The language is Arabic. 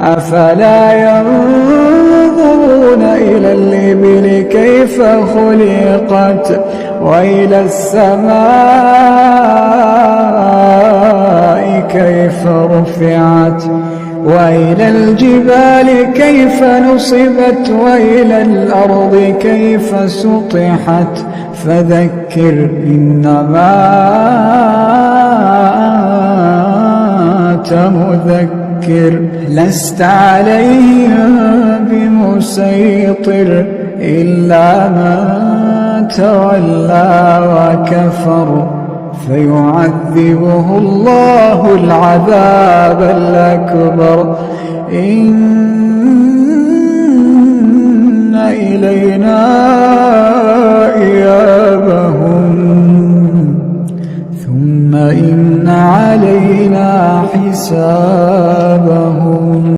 أفلا ينظرون إلى الإبل كيف خلقت وإلى السماء كيف رفعت وإلى الجبال كيف نصبت وإلى الأرض كيف سطحت فذكر إنما أنت مذكر لست عليهم بمسيطر إلا من تولى وكفر فيعذبه الله العذاب الأكبر إن إلينا إيابهم ثم إن علينا حسابهم.